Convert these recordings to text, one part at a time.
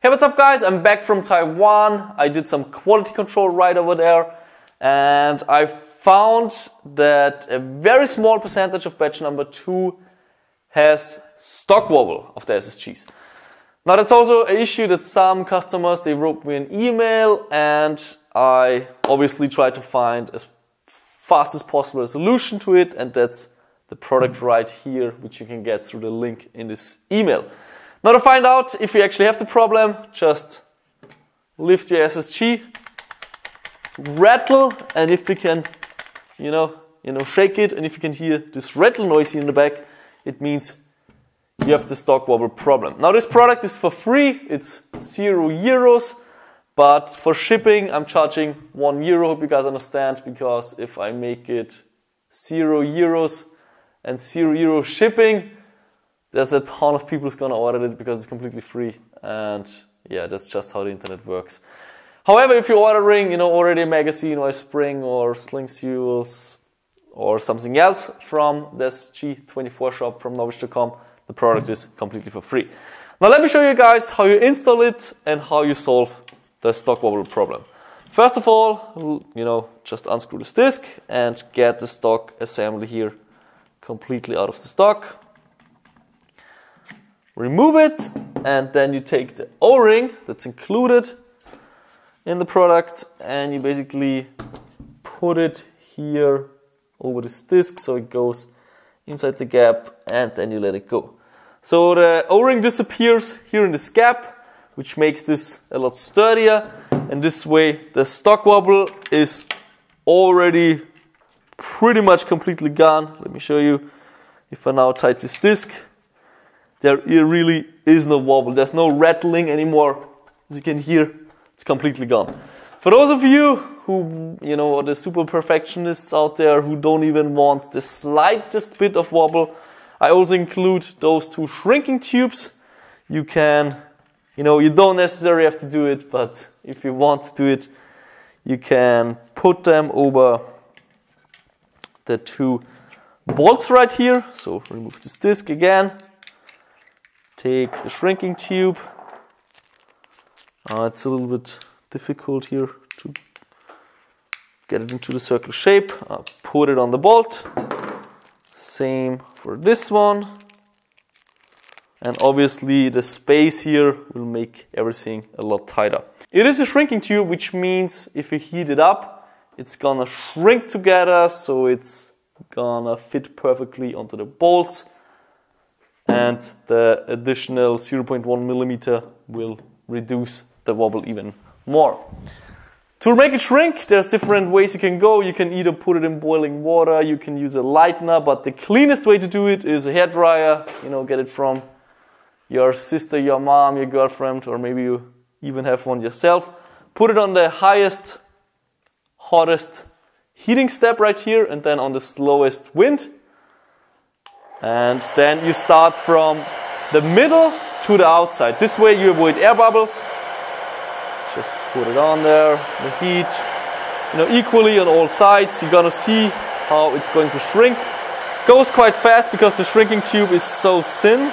Hey, what's up guys? I'm back from Taiwan. I did some quality control right over there and I found that a very small percentage of batch number 2 has stock wobble of the SSGs. Now that's also an issue that some customers, they wrote me an email and I obviously tried to find as fast as possible a solution to it, and that's the product right here, which you can get through the link in this email. Now to find out if you actually have the problem, just lift your SSG, rattle, and if you can, shake it, and if you can hear this rattle noise here in the back, it means you have the stock wobble problem. Now this product is for free, it's €0, but for shipping I'm charging €1. Hope you guys understand, because if I make it €0 and €0 shipping, there's a ton of people who's gonna order it because it's completely free, and yeah, that's just how the internet works. However, if you're ordering, already a magazine or a spring or sling seals or something else from the SSG-24 shop from Knowledge.com, the product is completely for free. Now let me show you guys how you install it and how you solve the stock wobble problem. First of all, just unscrew this disc and get the stock assembly here completely out of the stock. Remove it, and then you take the O-ring that's included in the product and you basically put it here over this disc so it goes inside the gap, and then you let it go. So the O-ring disappears here in this gap, which makes this a lot sturdier, and this way the stock wobble is already pretty much completely gone. Let me show you. If I now tighten this disc, there really is no wobble. There's no rattling anymore. As you can hear, it's completely gone. For those of you who, are the super perfectionists out there who don't even want the slightest bit of wobble, I also include those 2 shrinking tubes. You can, you don't necessarily have to do it, but if you want to do it, you can put them over the 2 bolts right here. So remove this disc again. Take the shrinking tube. It's a little bit difficult here to get it into the circle shape. Put it on the bolt. Same for this one. And obviously the space here will make everything a lot tighter. It is a shrinking tube, which means if you heat it up, it's gonna shrink together, so it's gonna fit perfectly onto the bolts. And the additional 0.1 millimeter will reduce the wobble even more. To make it shrink, there's different ways you can go. You can either put it in boiling water, you can use a lightener, but the cleanest way to do it is a hairdryer. Get it from your sister, your mom, your girlfriend, or maybe you even have one yourself. Put it on the highest, hottest heating step right here, and then on the slowest wind. And then you start from the middle to the outside. This way you avoid air bubbles. Just put it on there, the heat, equally on all sides. You're gonna see how it's going to shrink. Goes quite fast because the shrinking tube is so thin.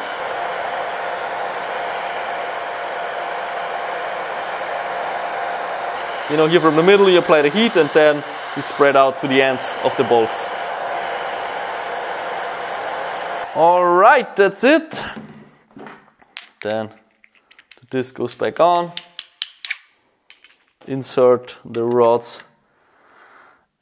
Here from the middle you apply the heat, and then you spread out to the ends of the bolts. Alright, that's it. Then the disc goes back on. Insert the rods.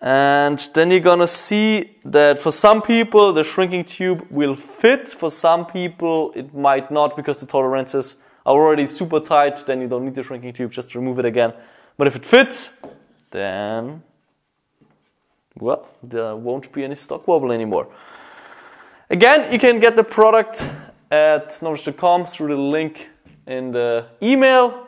And then you're gonna see that for some people the shrinking tube will fit. For some people it might not, because the tolerances are already super tight. Then you don't need the shrinking tube, just remove it again. But if it fits, then, well, there won't be any stock wobble anymore. Again, you can get the product at Knowledge.com through the link in the email.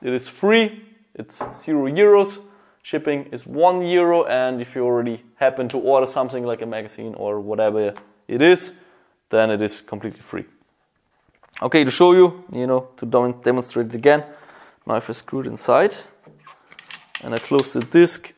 It is free, it's €0. Shipping is €1, and if you already happen to order something like a magazine or whatever it is, then it is completely free. Okay, to show you, to demonstrate it again, now if I screw it inside and I close the disc,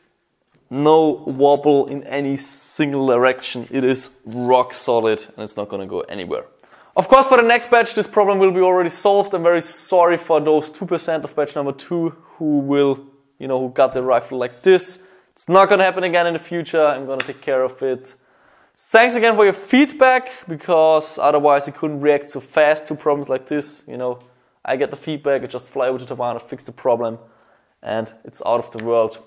no wobble in any single direction. It is rock solid and it's not going to go anywhere. Of course, for the next batch, this problem will be already solved. I'm very sorry for those 2% of batch number 2 who got the rifle like this. It's not gonna happen again in the future. I'm gonna take care of it. Thanks again for your feedback, because otherwise I couldn't react so fast to problems like this. I get the feedback, I just fly over to Taiwan, I fix the problem, and it's out of the world.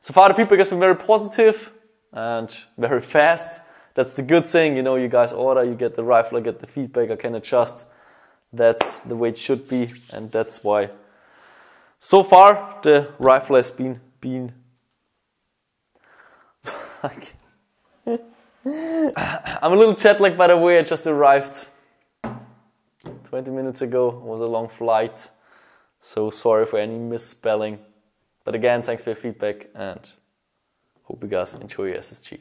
So far the feedback has been very positive and very fast. That's the good thing, you guys order, you get the rifle, I get the feedback, I can adjust. That's the way it should be, and that's why so far the rifle has been I'm a little jet lagged, by the way. I just arrived 20 minutes ago. It was a long flight, so sorry for any misspelling. But again, thanks for your feedback, and hope you guys enjoy your SSG.